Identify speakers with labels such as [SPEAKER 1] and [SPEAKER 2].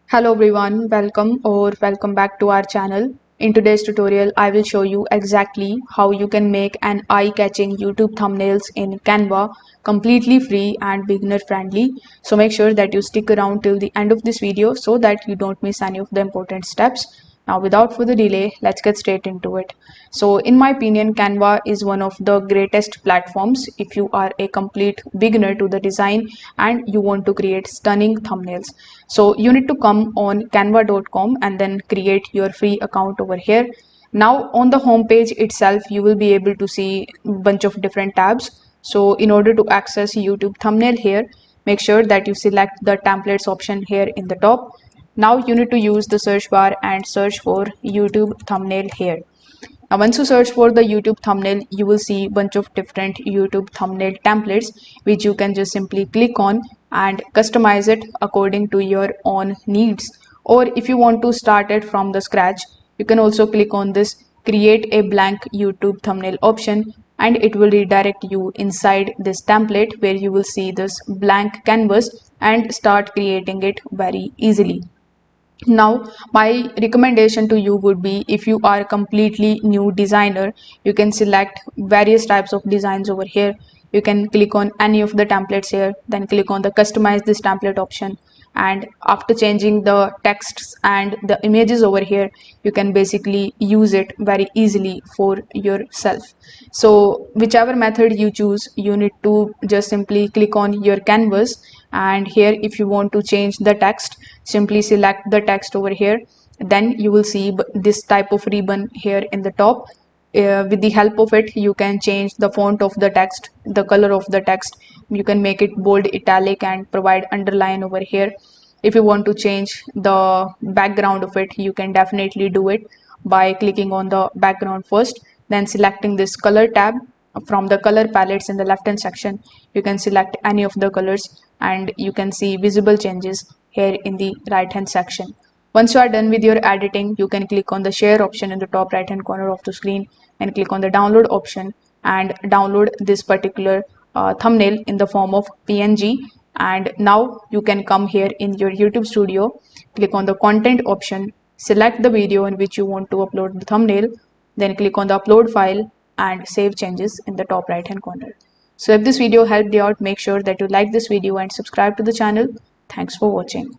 [SPEAKER 1] Hello everyone, welcome back to our channel. In today's tutorial, I will show you exactly how you can make an eye-catching YouTube thumbnails in Canva completely free and beginner friendly. So make sure that you stick around till the end of this video so that you don't miss any of the important steps. Now without further delay, let's get straight into it. So in my opinion, Canva is one of the greatest platforms if you are a complete beginner to the design and you want to create stunning thumbnails. So you need to come on canva.com and then create your free account over here. Now on the home page itself, you will be able to see a bunch of different tabs. So in order to access YouTube thumbnail here, make sure that you select the templates option here in the top. Now you need to use the search bar and search for YouTube thumbnail here. Now once you search for the YouTube thumbnail, you will see a bunch of different YouTube thumbnail templates which you can just simply click on and customize it according to your own needs. Or if you want to start it from the scratch, you can also click on this create a blank YouTube thumbnail option and it will redirect you inside this template where you will see this blank canvas and start creating it very easily. Now my recommendation to you would be, if you are a completely new designer, you can select various types of designs over here. You can click on any of the templates here, then click on the customize this template option, and after changing the texts and the images over here, you can basically use it very easily for yourself. So whichever method you choose, you need to just simply click on your canvas, and here if you want to change the text, simply select the text over here. Then you will see this type of ribbon here in the top. With the help of it, you can change the font of the text, the color of the text. You can make it bold, italic, and provide underline over here. If you want to change the background of it, you can definitely do it by clicking on the background first, then selecting this color tab. From the color palettes in the left hand section, you can select any of the colors and you can see visible changes here in the right hand section. Once you are done with your editing, you can click on the share option in the top right hand corner of the screen and click on the download option and download this particular thumbnail in the form of PNG. And now you can come here in your YouTube studio, click on the content option, select the video in which you want to upload the thumbnail, then click on the upload file and save changes in the top right hand corner. So if this video helped you out, make sure that you like this video and subscribe to the channel. Thanks for watching.